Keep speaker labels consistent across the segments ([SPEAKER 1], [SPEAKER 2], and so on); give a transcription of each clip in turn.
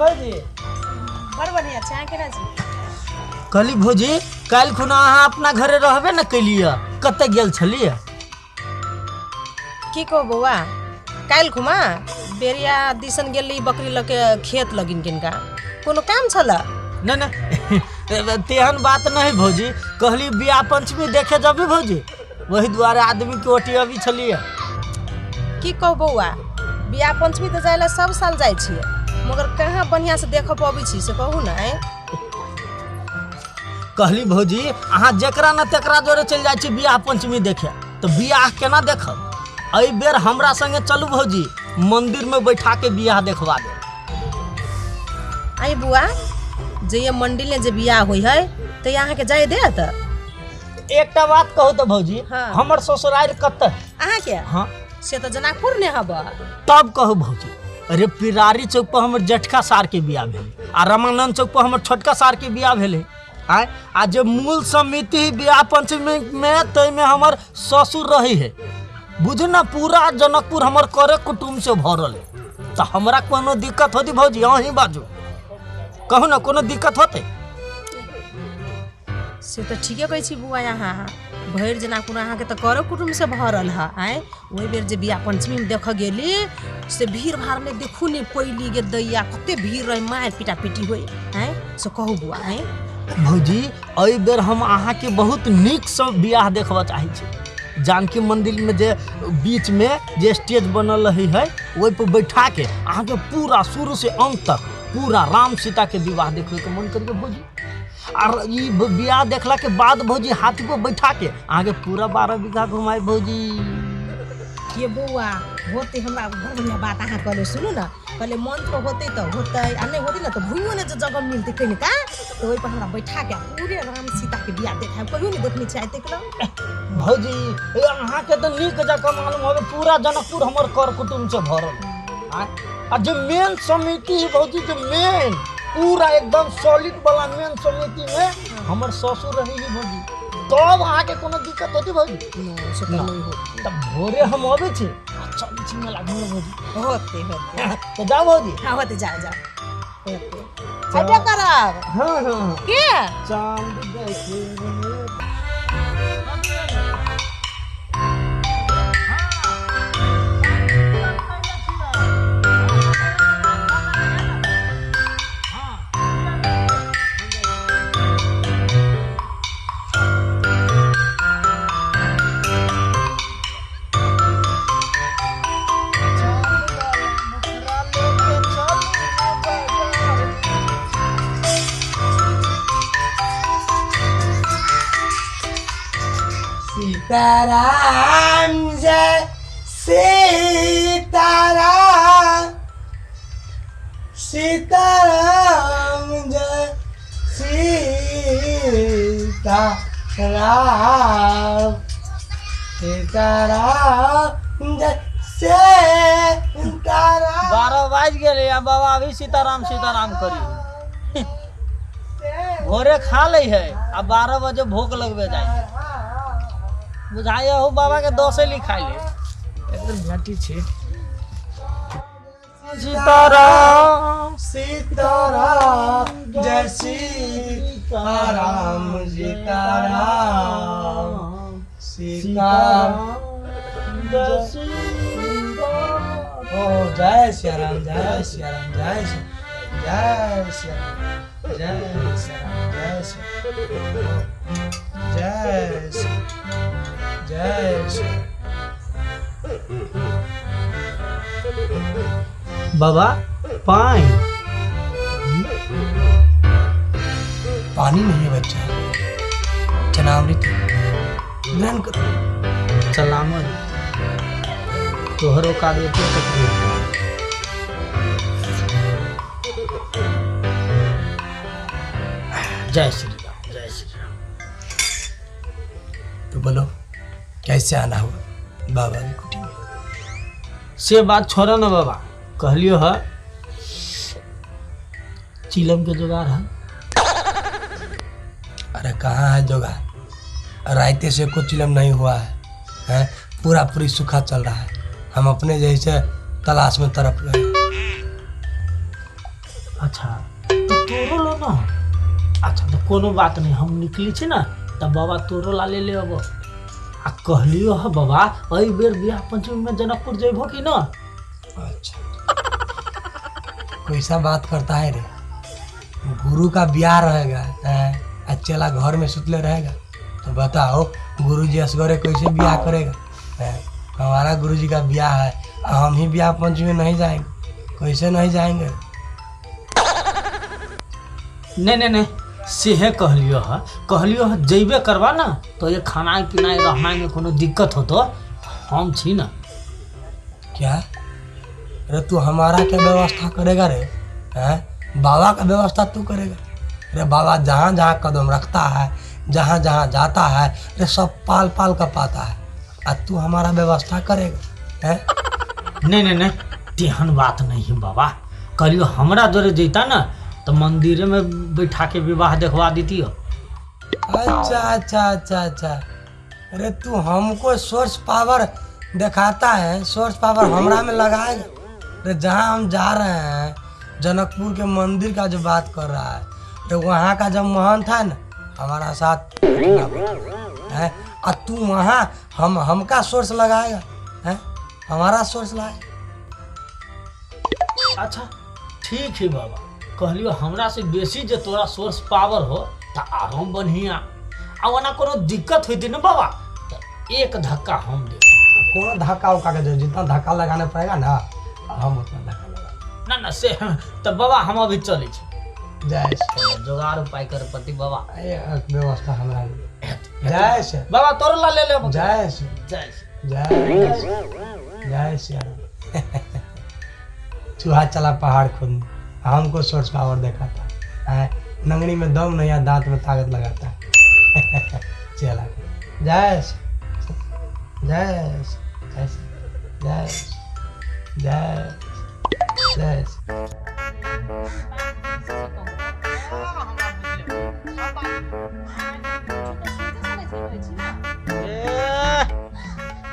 [SPEAKER 1] भौजी
[SPEAKER 2] बड़ बढ़िया चाय केना छी
[SPEAKER 1] कहली भौजी काल्हि खुना अहाँ अपना घरे रहबे न कैलिए कतऽ गेल छलिए
[SPEAKER 2] की कहो बौआ काल्हि खुमा बेरिया दिसन गेली बकरी लके खेत लगिन किनका कोनो काम छला
[SPEAKER 1] न तेहन बात नहीं भौजी कहली बियाह पंचमी देखे जबी भौजी वही द्वारे आदमी के ओटी अभी छलिए
[SPEAKER 2] की कहो बौआ बियाह पंचमी तो जाइला सब साल जाइ छिए मगर कहाँ बढ़िया से देख पाबी छी से कहू ना
[SPEAKER 1] कहली भौजी अहाँ जकरा न तकरा जोरे चल जाइ छी बियाह पंचमी देखे तो बियाह केना देखब एहि बेर हमरा संगे चलू भौजी मंदिर में बैठा के बियाह देखवा दे
[SPEAKER 2] आई बुआ जे ये मंडिल ने जे बियाह होई है तो यहाँ के जाय दे त
[SPEAKER 1] एकटा बात कहू तो भौजी
[SPEAKER 2] हाँ।
[SPEAKER 1] हमर ससुराल कत
[SPEAKER 2] अहाँ के
[SPEAKER 1] हाँ
[SPEAKER 2] से तो जनकपुर ने हब
[SPEAKER 1] तब कहू भौजी अरे पिरारी चौक पर हमर जेठका सार के बियाह भेले आ रामानंद चौक पर हमर छोटका सार के बियाह भेले आय आ जे मूल समिति बियाह पंचमी में तय में हमर ससुर रही है बुझ ना पूरा जनकपुर हमर करे कुटुम्ब से भरल है तो हमरा कोनो दिक्कत होती भौजी अहीं बाजू कहू ना कोनो दिक्कत होते
[SPEAKER 2] से तो ठीके कहै छी बुआ यहाँ भैर जनकपुर अहाँ के तो करे कुटुम्ब से भरल है आय वही बेर जे बियाह पंचमी में देख गेली से भीड़ भाड़ में देखू ने पैली गे दैया कते भीड़ रहे मार पिटा पिटी होई आय से कहू बुआ आय
[SPEAKER 1] भौजी एहि बेर हम अहाँ के बहुत नीक से बियाह देखबा चाहे छी जानकी मंदिर में जे बीच में जे स्टेज बनल रही है वही पर बैठा के अहाँ के पूरा शुरू से अंत तक पूरा राम सीता के विवाह देखे के मन करिए भौजी और ये बियाह देखला के बाद भौजी हाथी पर बैठा के अहाँ के पूरा 12 बीघा घुमाए भौजी
[SPEAKER 2] ये बउआ होते हमरा बढ़िया बात अहाँ कहले सुनू ना पहले मन तो होते आ नहीं होती ना तो भूइयो ने जो जगह मिलते कहीं का तो वही पर हमरा बैठा के पूरे राम सीता के बियाह देखा कहियो नहीं देखनी चाहते के
[SPEAKER 1] भौजी अहाँ के तो नीक जगह मालूम होवे पूरा जनकपुर हमर कर कुटुम्ब से भरल आ जो मेन समिति भौजी जो मेन पूरा एकदम सॉलिड वाला मेन समिति में हमर ससुर रही भौजी तब अहाँ के कोनो दिक्कत होती भौजी
[SPEAKER 2] नहीं होती
[SPEAKER 1] तब भोरे हम आवे छी चल छी मेला घूमे भौजी
[SPEAKER 2] होते
[SPEAKER 1] तो जा भौजी
[SPEAKER 2] हाँ होते जा होते अबे करब
[SPEAKER 1] हाँ
[SPEAKER 2] के
[SPEAKER 1] चांद देखे
[SPEAKER 3] सीताराम जय सीताराम सीताराम जय सीताराम सीताराम जय सीताराम
[SPEAKER 1] 12 बज गए बाबा अभी सीताराम सीताराम करी भोरे खा ले है अब 12 बजे भूख लगबे जाए बुझाइए हो बाबा के दोसे लिखाई ले एकदम झटी छे सीताराम
[SPEAKER 3] सीताराम जय सीताराम सीताराम सीताराम
[SPEAKER 1] जय सीताराम
[SPEAKER 3] ओ जय श्री राम जय श्री राम जय श्री राम जय श्री राम जय श्री जय श्री
[SPEAKER 1] बाबा पानी
[SPEAKER 3] पानी नहीं है बच्चा चनामृत ग्रहण करो
[SPEAKER 1] सलामत तोहरों का बेटे तकलीफ जय श्री राम जय श्री राम।
[SPEAKER 3] तो बोलो कैसे आना हुआ बाबा की कुटी में
[SPEAKER 1] से बात छोड़ा ना बाबा कहलियो है चिलम के जुगाड़ है
[SPEAKER 3] अरे कहाँ है जोगाड़ रायते से कुछ चिलम नहीं हुआ है पूरा पूरी सूखा चल रहा है हम अपने जैसे तलाश में तरफ गए
[SPEAKER 1] अच्छा तो तोरो लो ना। अच्छा तो कोनो बात नहीं, हम निकली छी ना तब बाबा तोरो ला ले ले अब। आ कहलियो ह बाबा अई बेर बियाह पंचमी में जनकपुर जेबो कि ना।
[SPEAKER 3] अच्छा कैसा बात करता है रे, गुरु का ब्याह रहेगा है, चला घर में सुतले रहेगा तो बताओ गुरुजी असगरे कैसे ब्याह करेगा है? हमारा गुरुजी का ब्याह है, हम ही ब्याह पंचमी में नहीं जाएंगे, कैसे नहीं जाएंगे?
[SPEAKER 1] नहीं सेहे कहलियो ह जइबे करवा ना तो ये खाना पीना रहना में कोनो दिक्कत हो तो हम छी ना।
[SPEAKER 3] क्या अरे तू हमारा क्या व्यवस्था करेगा रे हैं? बाबा का व्यवस्था तू करेगा? अरे बाबा जहाँ जहाँ कदम रखता है, जहाँ जहाँ जाता है, अरे सब पाल पाल का पाता है, और तू हमारा व्यवस्था करेगा हैं?
[SPEAKER 1] नहीं तेहन बात नहीं है बाबा। कहलियो हमरा जोरे जैता ना तो मंदिर में बैठा के विवाह देखवा देती हो।
[SPEAKER 3] अच्छा। अरे तू हमको सोर्स पावर दिखाता है, सोर्स पावर हमरा में लगाएगा। अरे जहाँ हम जा रहे हैं जनकपुर के मंदिर का जो बात कर रहा है, तो वहाँ का जब महंत है ना हमारा साथ है, और तू वहाँ हमका सोर्स लगाएगा है, हमारा सोर्स लाएगा।
[SPEAKER 1] अच्छा ठीक है बाबा, कहलियो हमरा से बेसी जे तोरा सोर्स पावर हो तो आराम बढ़िया आ वना कोनो दिक्कत होती ना बाबा तो एक धक्का हम दे।
[SPEAKER 3] कोनो धक्का उका के जितना धक्का लगाना पड़ेगा ना हम उतना धक्का लगा
[SPEAKER 1] ना से तो बाबा हम अभी चले छी।
[SPEAKER 3] जय श्री
[SPEAKER 1] जुगाड़ उपाय कर पति बाबा
[SPEAKER 3] व्यवस्था हमरा जय श्री
[SPEAKER 1] बाबा तोर ला ले ले।
[SPEAKER 3] जय श्री जय श्री चूहा चला पहाड़ खुद हमको सोर्स पावर दिखाता है, नंगनी में दम नहीं है दांत में ताकत लगाता है। चला जय जय जय जय जय।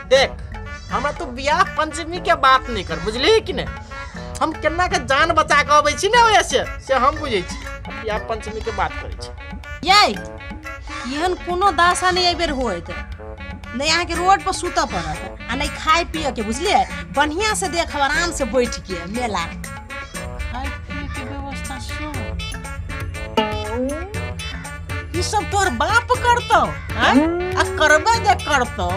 [SPEAKER 4] देख हमरा तो बियाह पंचमी के बात नहीं कर बुझली कि नहीं, हम केना के जान बचा के अबै छी ना वैसे से हम बुझै छी। बियाह पंचमी के बात करै छी।
[SPEAKER 2] ये एहन कोनो दासा नहीं एबेर होइत नहीं, यहाँ के रोड पर सुत पड़त आ नहीं खाए पिए के, बुझलिए बढ़िया से देख आराम से बैठ के मेला खाए पिए के व्यवस्था ये सब तोर बाप करतो हैं आ करबे जे करतो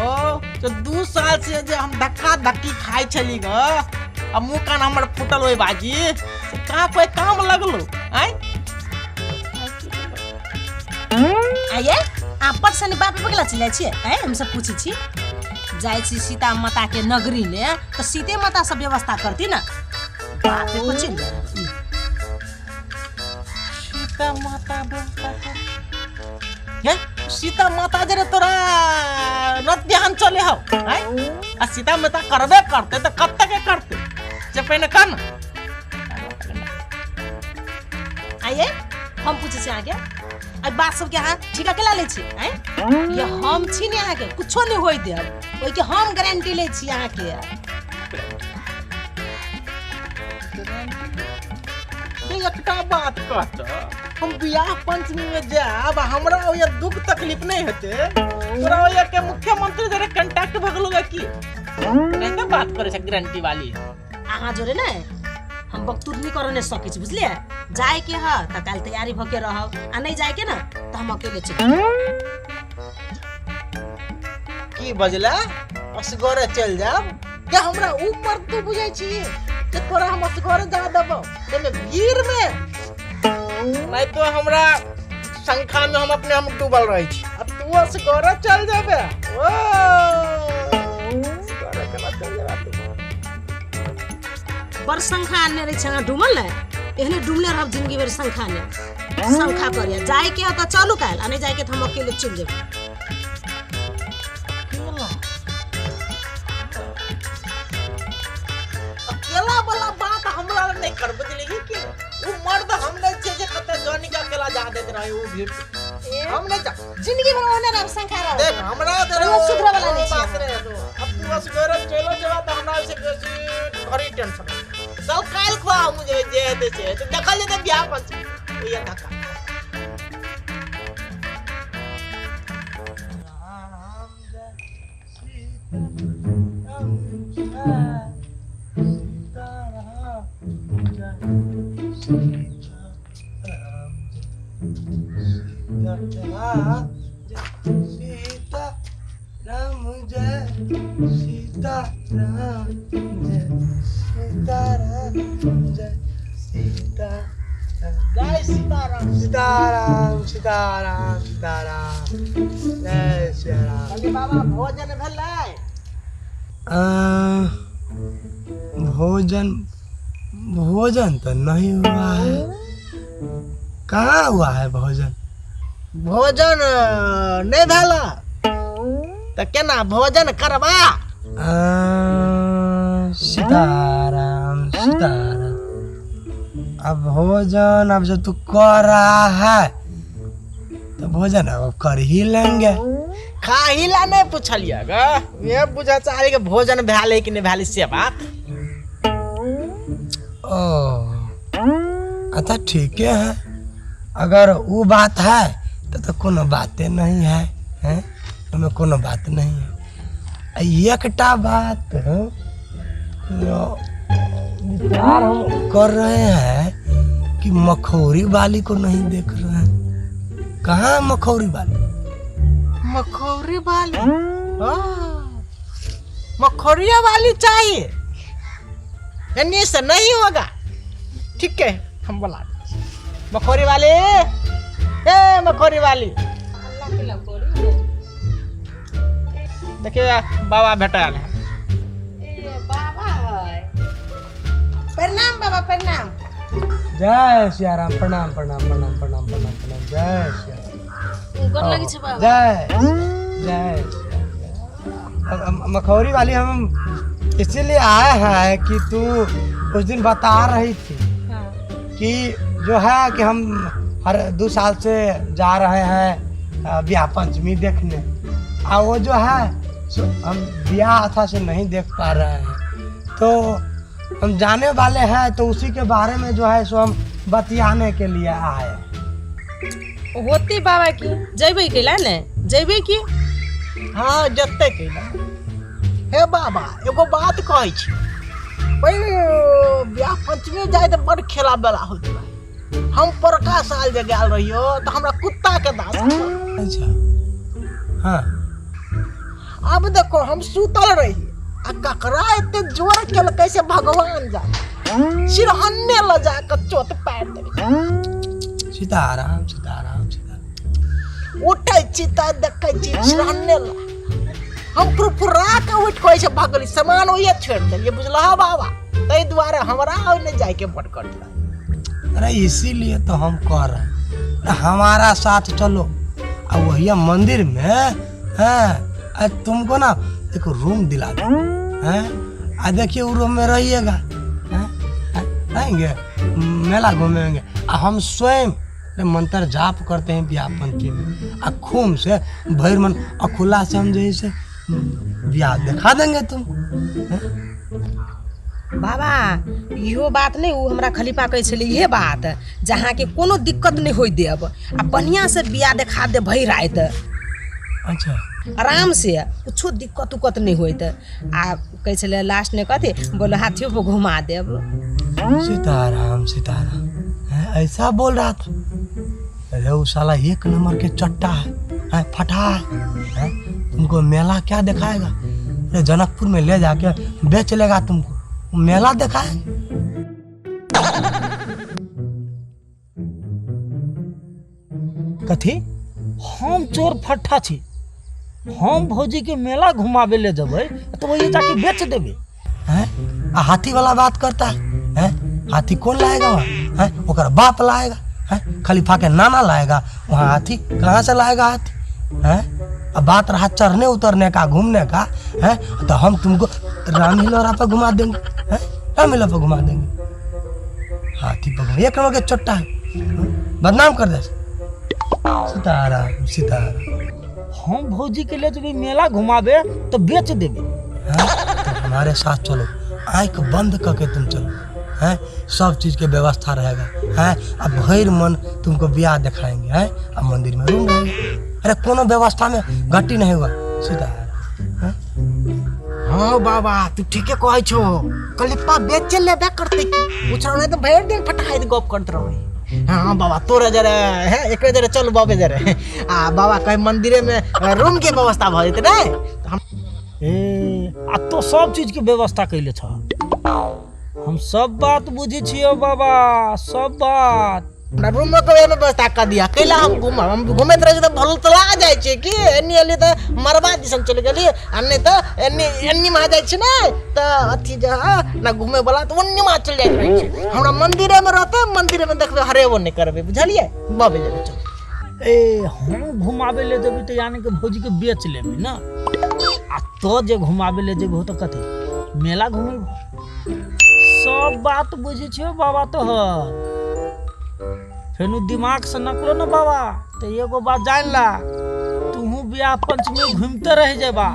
[SPEAKER 2] तो 2 साल से जे हम धक्का धक्की खाई छली ग आ मुंह कान हमर फुटल होय बाजी से कहां कोई काम लगलो हैं। आये आपस से बाप बगला चले छी हैं, हम सब पूछी छी जाय छी सीता माता के नगरी ने तो सीते माता सब व्यवस्था करती ना बात को चिन सीता माता व्यवस्था ये सीता माता जरे तोरा नत ध्यान चले हो हैं आ सीता माता करबे करते तो कब तक करते जे पहले कर ना। आइए हम पूछे छी आगे अब बात सब के हां ठीक है केला ले छी हैं, ये हम छी ने आगे कुछो नहीं होई दे ओइ के हम गारंटी ले छी यहां के।
[SPEAKER 4] ये एकटा बात कहत हम बियाह पंचमी में जाब हमरा ये दुख तकलीफ नहीं होते तोरा ये के मुख्यमंत्री जरे कांटेक्ट भगलोगा की नहीं तो बात करे छै गारंटी वाली
[SPEAKER 2] आहा जोरे ने हम बकतूर नहीं करने सके छी बुझलिए, जाए के ह त काल तैयारी भ के रहब आ नहीं जाए के ना त हम अकेले चल
[SPEAKER 4] की बजला असगरे चल जाब के हमरा ऊपर तू बुझै छी जे तोरा हम असगरे जा देबो एमे भीड़ में नहीं तो हमरा संख्या में हम अपने हम डूबल रही छी अब तू असगरे चल जाबे ओ असगरे केना चल जाबे
[SPEAKER 2] बड़ संख्या ने रे छना डुमल ने एहने डुमले रहब जिंदगी भर संख्या ने संख्या करिया जाए के त चलू काल आ नहीं जाए के त हम अकेले चल जेब।
[SPEAKER 4] अकेला वाला बात हमरा नहीं कर बदले कि वो मर्द हम नहीं छे जे कते जानी का अकेला जा देत रहे वो भीड़ हम नहीं जा
[SPEAKER 2] जिंदगी भर ओने रह संख्या रह
[SPEAKER 4] देख हमरा दे
[SPEAKER 2] वो सुधरे वाला नहीं
[SPEAKER 4] अब तू असगरे चलो जवा त हमरा से बेसी घरी टेंशन चल काल खा मुझे जे दे छे तो देखल जे बियाह पंचमी ये धक्का
[SPEAKER 3] सीता राम जय सीता राम जय सीता राम जय सीता
[SPEAKER 4] जय सीताराम
[SPEAKER 3] सीताराम सीताराम सीताराम जय श्री राम।
[SPEAKER 4] अरे बाबा भोजन भेलै
[SPEAKER 3] भोजन भोजन तो नहीं हुआ है। कहाँ हुआ है भोजन?
[SPEAKER 4] भोजन नहीं भेला तो केना भोजन करबा
[SPEAKER 3] सीताराम सीताराम। अब भोजन अब जो तू कर रहा है तो भोजन अब कर ही लेंगे।
[SPEAKER 4] खा ही ला नहीं पूछलिए गा ये बुझा चाहे कि भोजन भेले कि नहीं भेले से बात
[SPEAKER 3] ओ अच्छा ठीक है, अगर वो बात है तो कोनो बातें नहीं है, हैं उसमें कोनो बात नहीं है। एकटा बात विचार हम कर रहे हैं कि मखौरी वाली को नहीं देख रहे हैं। कहाँ है मखौरी वाली?
[SPEAKER 4] मखौरी वाली मखौरिया वाली चाहिए यानी से नहीं होगा। ठीक है हम बोला मखौरी वाली ए मखौरी वाली देखिए बाबा भेटल है।
[SPEAKER 2] प्रणाम बाबा प्रणाम।
[SPEAKER 3] जय सिया राम। प्रणाम प्रणाम प्रणाम प्रणाम प्रणाम प्रणाम। जय सिया राम।
[SPEAKER 2] गोर लगी छै बाबा।
[SPEAKER 3] जय जय सिया राम। मखौरी वाली हम इसीलिए आए हैं कि तू उस दिन बता रही थी कि जो है कि हम हर 2 साल से जा रहे हैं ब्याह पंचमी देखने, और वो जो है हम ब्याह अथा से नहीं देख पा रहे हैं, तो हम जाने वाले हैं, तो उसी के बारे में जो है सो हम बतियाने के लिए आए।
[SPEAKER 2] होती बाबा की जैबे केला ने जैबे की
[SPEAKER 4] हाँ जते केला हे बाबा एगो बात कहै छी ब्याह पंचमी जाए तो बड़ खेला बेला होत बा। हम परका साल जे गेल रहियो तो हमरा कुत्ता के दास
[SPEAKER 3] अच्छा हाँ
[SPEAKER 4] अब देखो हम सुतल रही आ ककरा एते जोर केल कैसे भगवान जाने सिरहन्ने ल जा के चोट पैर दे।
[SPEAKER 3] सीताराम सीताराम सीताराम।
[SPEAKER 4] उठै छी त देखै छी सिरहन्ने ल हम फुरफुरा के उठ के ऐसे भगली सामान ओए छोड़ देलिए बुझलहा बाबा। तै द्वारे हमरा ओने जाए के बड़ कर दिया।
[SPEAKER 3] अरे इसीलिए तो हम कह रहे हैं हमारा साथ चलो, और वही मंदिर में है तुमको ना एक रूम दिला दे हैं, आ देखिए वो रूम में रहिएगा, आएंगे मेला घूमेंगे, हम स्वयं मंत्र जाप करते हैं ब्याह पंचमी में, आ खूम से भैर मन अखुला से हम जैसे ब्याह दिखा देंगे तुम।
[SPEAKER 2] बाबा इहो बात नहीं वो हमरा खलीफा कहै छलै इहे बात जहाँ के कोनो दिक्कत नहीं होई देब आ बढ़िया से बियाह देखा दे भई रात।
[SPEAKER 3] अच्छा
[SPEAKER 2] आराम से कुछो दिक्कत उक्कत नहीं होइत आ कहै छलै लास्ट ने कथी बोलो हाथियों पे घुमा देब।
[SPEAKER 3] सीताराम सीताराम ऐसा बोल रहा था। अरे वो साला 1 नंबर के चट्टा है फटा है, तुमको मेला क्या दिखाएगा? अरे जनकपुर में ले जाके बेच लेगा तुमको, मेला दिखाए।
[SPEAKER 1] कथी हम चोर फट्टा छी, हम भौजी के मेला घुमावे ले जबै तो वही जाके बेच देबे
[SPEAKER 3] हैं? हाथी वाला बात करता है, हाथी कौन लाएगा वहाँ? हैं? ओकर बाप लाएगा, हैं? खलीफा के नाना लाएगा वहाँ हाथी, कहाँ से लाएगा हाथी? हैं? अब बात रहा चढ़ने उतरने का घूमने का है, तो हम तुमको रामलीला पे घुमा देंगे, हैं? रामलीला पे घुमा देंगे। हाथी पे 1 नंबर के चट्टा है, बदनाम कर दे। सीताराम सीताराम।
[SPEAKER 1] हम भौजी के ले जबै मेला घुमावे तो बेच देबे।
[SPEAKER 3] तो हमारे साथ चलो, आँख बंद करके तुम चलो, हैं, सब चीज़ के व्यवस्था रहेगा हैं। अब भैर मन तुमको ब्याह दिखाएंगे हैं, अब मंदिर में रूम रहेंगे। अरे कोनो व्यवस्था में घटी नहीं हुआ सीधा हैं?
[SPEAKER 4] हाँ बाबा तू ठीके कहै छो। कलिपा बेचे लेबे करते की पूछरा नहीं तो भैर दिन फटाई गप करत रहो। हाँ बाबा तोरा जरा है एक जरा चल बाबे जरा आ बाबा कहीं मंदिर में रूम के व्यवस्था भ जेते नहीं तो हम
[SPEAKER 1] आ तो सब चीज के व्यवस्था कैले छ। हम सब बात बुझी छियो बाबा, सब बात।
[SPEAKER 4] अपना रूम में कोई में व्यवस्था कर दिया कैला हम घूमे रहे तो भल तो ला जाय छे कि एनी एली तो मरबा दिसन चले गेली अन्ने तो एनी मा जाय छे ना तो अथी जा ना घूमे वाला तो ओन्नी मा चल जाय छे। हमरा मंदिर में रहते मंदिर में देखबे हरे वो नहीं करबे बुझलिए बाबे जरे चल।
[SPEAKER 1] ए हम घुमावे ले जेबी तो यानी के भौजी के बेच लेबी ना। आ तो जे घुमावे ले जेबी हो तो कथी मेला घूमे। सब बात बुझी छियो बाबा तो फेनु दिमाग से नकलो ना बाबा। तो एगो बात जान ला, तू बियाह पंचमी घूमते रह जेबा।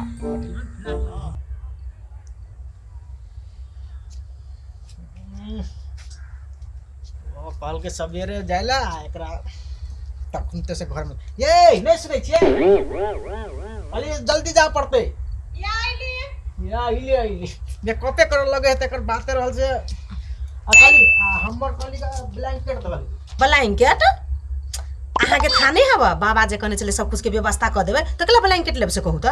[SPEAKER 4] ओ कल के सवेरे जायला एकरा तक घूमते से घर में ये नहीं सुनै छियै अली जल्दी जा पड़ते या आइली मैं कॉपी कर लगे है तकर बात रहल से अकाली हमर कली का ब्लैंकेट दबल
[SPEAKER 2] ब्लैंकेट अहाँ के थाने हवा बाबा जे कहने चले सब कुछ के व्यवस्था कर देबे तो कला ब्लैंकेट लेब से कहू त।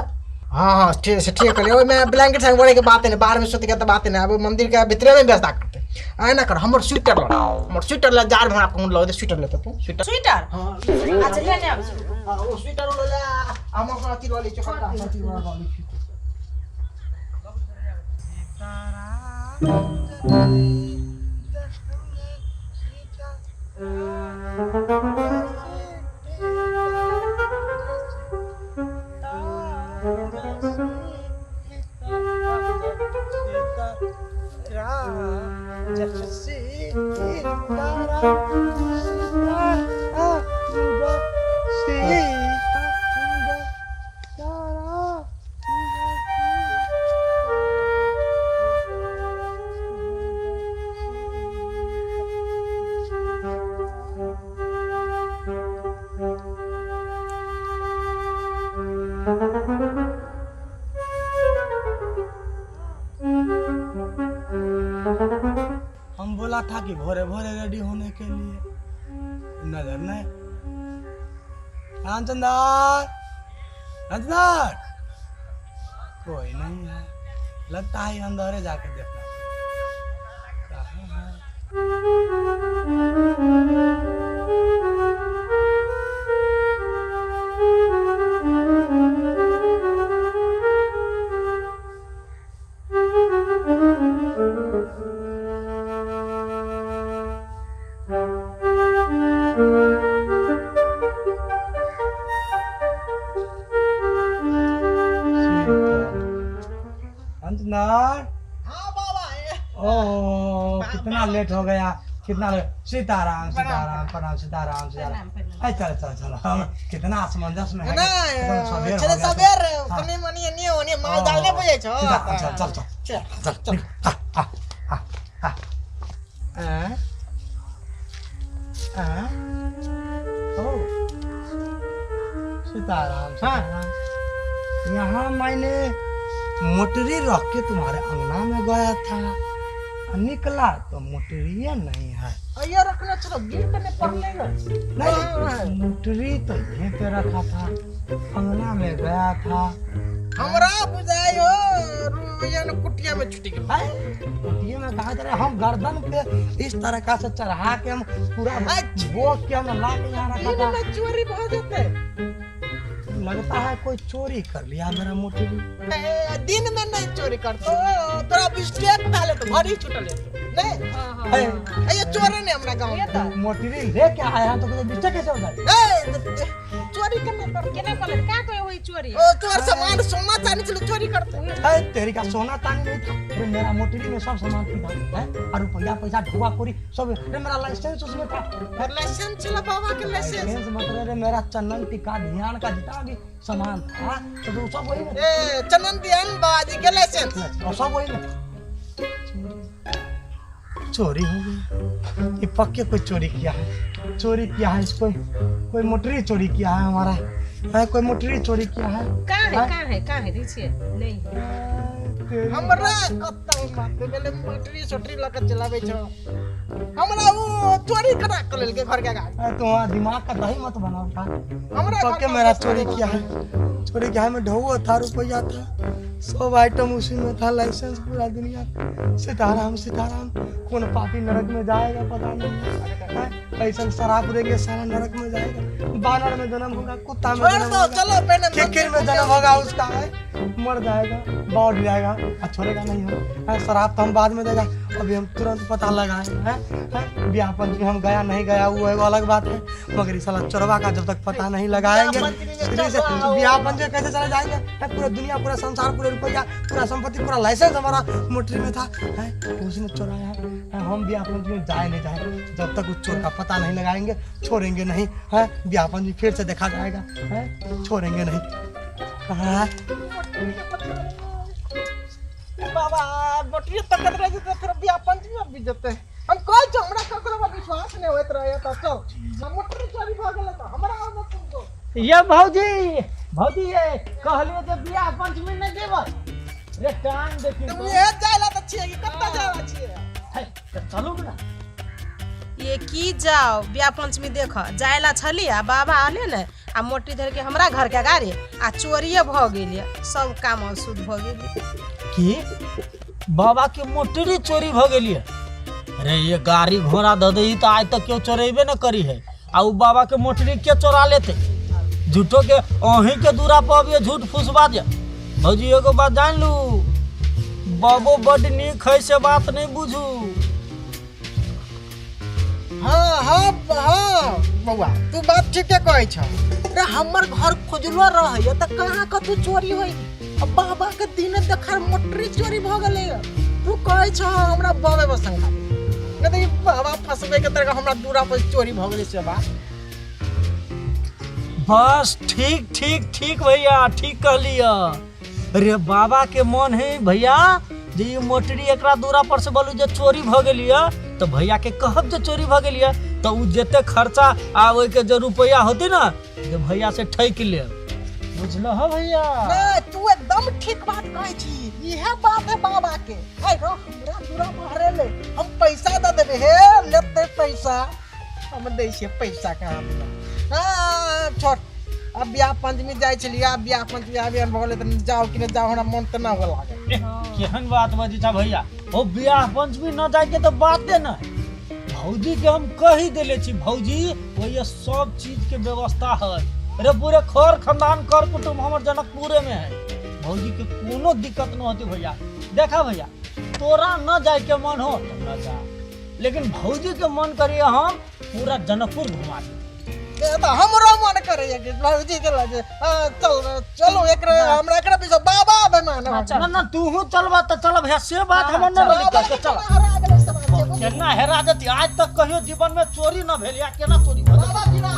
[SPEAKER 4] हां ठीक से ठीक कर ओय में ब्लैंकेट संग बड़े के बात है बाहर में सोते के तो बात है अब मंदिर के भीतर में व्यवस्था करते आय ना कर हमर स्वेटर ला जार में आपको लगे स्वेटर लेते तू
[SPEAKER 2] स्वेटर
[SPEAKER 4] हां
[SPEAKER 2] अच्छा ले ले
[SPEAKER 4] वो स्वेटर ले हमर को अथी वाली चोखा अथी वाली
[SPEAKER 3] हम बोला था कि भोरे भोरे रेडी होने के लिए, नजर नहीं। रामचंदर रामचंदर कोई नहीं है, लगता है अंदर जाके देखना कहाँ है। अंजनार
[SPEAKER 4] हां बाबा
[SPEAKER 3] ओ कितना लेट हो गया, कितना सीताराम सीताराम प्रणाम सीताराम सीताराम। चल चल चल हम कितना असमंजस में है
[SPEAKER 4] ना चले सवेर कने मनी नहीं होने माल डालने पड़े छ।
[SPEAKER 3] चल चल चल चल ओ सीताराम सीताराम। यहाँ मैंने मोटरी रख के तुम्हारे अंगना में गया था, निकला तो मोटरी नहीं है।
[SPEAKER 4] अయ్యో रखना चलो गिर करने पड़ेगा
[SPEAKER 3] नहीं मोटरी तो यहीं पे रखा था, अंगना में गया था।
[SPEAKER 4] हमरा बुझाई हो रुइया ने कुटिया में छुटी गई।
[SPEAKER 3] ये मैं कहा जा हम गर्दन पे इस तरह का से चढ़ा के हम पूरा वो के हम ला के यहाँ रखा था।
[SPEAKER 4] चोरी हो जाते
[SPEAKER 3] लगता है कोई चोरी कर लिया मेरा मोटरी।
[SPEAKER 4] दिन में नहीं चोरी करतो तोरा बिस्टेक डाले तो घर ही छुटल नहीं। हां ये चोरी ने हमरा गांव में
[SPEAKER 3] मोटरी लेके आया तो कोई बिस्टेक कैसे हो जाए?
[SPEAKER 4] चोरी करने पर
[SPEAKER 2] केना पले का कोई होई चोरी
[SPEAKER 4] ओ तोर सामान सोना चांदी चलो चोरी करते
[SPEAKER 3] है। तेरी का सोना चांदी नहीं था, अरे मेरा मोटरी में सब सामान था है, और रुपया पैसा ढुआ पूरी सब। अरे मेरा लाइसेंस उसमें था।
[SPEAKER 4] लाइसेंस चला बाबा के लाइसेंस
[SPEAKER 3] मतलब मेरा चंदन टीका ध्यान का जितना भी सामान था तो वो सब वही में।
[SPEAKER 4] चंदन ध्यान बाबा जी के लाइसेंस
[SPEAKER 3] और सब वही में। चोरी हो गया। ये पक्के कोई चोरी किया है, चोरी किया है इसको, कोई मोटरी चोरी किया है हमारा है, कोई मोटरी चोरी किया है।
[SPEAKER 2] कहाँ है दीजिए नहीं
[SPEAKER 4] हमरा कतई माते बेले मोटरी छोटरी लगा चलावे छो हमरा वो चोरी करा कर लेल के घर के गाड़ी
[SPEAKER 3] तुम्हारा दिमाग का दही मत बनाओ का।
[SPEAKER 4] हमरा
[SPEAKER 3] पक्के मेरा चोरी किया है, चोरी किया है। मैं ढोआ था, रुपया था, सब आइटम उसी में था, लाइसेंस पूरा दुनिया। सीताराम सीताराम, कौन पापी नरक में जाएगा पता नहीं। ऐसा शराब देंगे सारा नरक में जाएगा। बानर में जन्म होगा, कुत्ता में जन्म होगा,
[SPEAKER 4] चलो पहले
[SPEAKER 3] किकिर में जन्म होगा उसका है, मर जाएगा, बौड़ जाएगा और छोड़ेगा नहीं हम। शराब तो हम बाद में देगा, अभी हम तुरंत पता लगाए हैं। ब्याह पंचमी हम गया नहीं गया वो एक अलग बात है, मगर इस साला चोरवा का जब तक पता नहीं लगाएंगे ब्याह पंचमी कैसे चले जाएंगे। पूरा दुनिया, पूरा संसार, पूरे रुपया, पूरा संपत्ति, पूरा लाइसेंस हमारा मोटरी में था, उसने चुराया है। हम ब्याह पंचमी जाए नहीं जाए जब तक उस चोर का पता नहीं लगाएंगे, छोड़ेंगे नहीं है। ब्याह पंचमी फिर से देखा जाएगा, छोड़ेंगे नहीं। कहाँ है
[SPEAKER 4] बाबा मोटरी तकत रह जते फिर ब्याह पंचमी में भी जते हम कोई जो हमरा ककरो पर विश्वास नहीं होत रहे त चल मोटरी चोरी भ गेल त हमरा और न तुमको
[SPEAKER 1] ये भौजी ये कहलिए जे बियाह पंचमी नहीं देबो रे टाइम देखी
[SPEAKER 4] तुम ये जाला त छिए कि कत्ता जाला छिए
[SPEAKER 1] चलू ना
[SPEAKER 2] ये की जाओ ब्याह पंचमी देख जायला छली आ बाबा आले ने आ मोटी धर के हमरा घर के गाड़ी आ चोरिए भ गेल, सब काम अशुद्ध भ गेल।
[SPEAKER 1] की बाबा के मोटरी चोरी भ गेलिए? अरे ये गाड़ी घोड़ा दे दही तो आज तक क्यों चोरेबे न करी है। आ उ बाबा के मोटरी के चोरा लेते? झूठो के अहीं के दूरा पर अभी झूठ फुसवा दिया। भौजी एगो बात जान लू, बाबो बड नीक है से बात नहीं बुझू।
[SPEAKER 4] हाँ बउआ तू बात ठीक है कहै छ। रे हमर घर खोजलो रहय त कहां क तू चोरी होई? अब बाबा के दिन देखर मोटरी चोरी भ गेलै। तू कहै छ हमरा बाबे बसंगा न त बाबा फसबे के तरह हमरा दूरा पर चोरी भ गेलै से बात।
[SPEAKER 1] बस ठीक भैया, ठीक कह लिया। अरे बाबा के मन है भैया जे ये मोटरी एकरा दूरा पर से बोलू जे चोरी भ गेलिए तो भैया के कहब जे चोरी भ गेलिए तो उ जेते खर्चा आ ओइ के जो रुपया होती ना जे भैया से ठैक ले। बुझलो हो भैया?
[SPEAKER 4] नहीं तू एकदम ठीक बात कहै छी। इहे बात है बाबा के। आई रो हमरा दूरा पर हरे ले हम पैसा द देबे हे लेते पैसा हम दै छियै पैसा कहां मिला। हां छोड़ अब ब्याह पंचमी जाय छलिए, अब ब्याह पंचमी आबे न भगले त जाओ कि न जाओ हमरा मन त ना हो लागे।
[SPEAKER 1] केहन बात बजी छा भैया? ओ ब्याह पंचमी न जाए के तो बाते न। भौजी के हम कही देले छी, भौजी वो ये सब चीज के व्यवस्था है। अरे पूरे खर खानदान कर कुटुंब हमर जनकपुरे में है। भौजी के कोनो दिक्कत न होती भैया। देखा भैया तोरा न जाए के मन हो तो न जा, लेकिन भौजी के मन करिए हम पूरा जनकपुर घुमा दे।
[SPEAKER 4] त हमरो मन करे कि भौजी के लगे चलो एकरे हमरा एकरे पीछे बाबा बेमान
[SPEAKER 1] ना तू चलबा त चल भैया, से बात हमर न बनी के चल। केना हेरा जती आज तक कहियो जीवन में चोरी न भेल या केना चोरी भेल?
[SPEAKER 4] बाबा बिना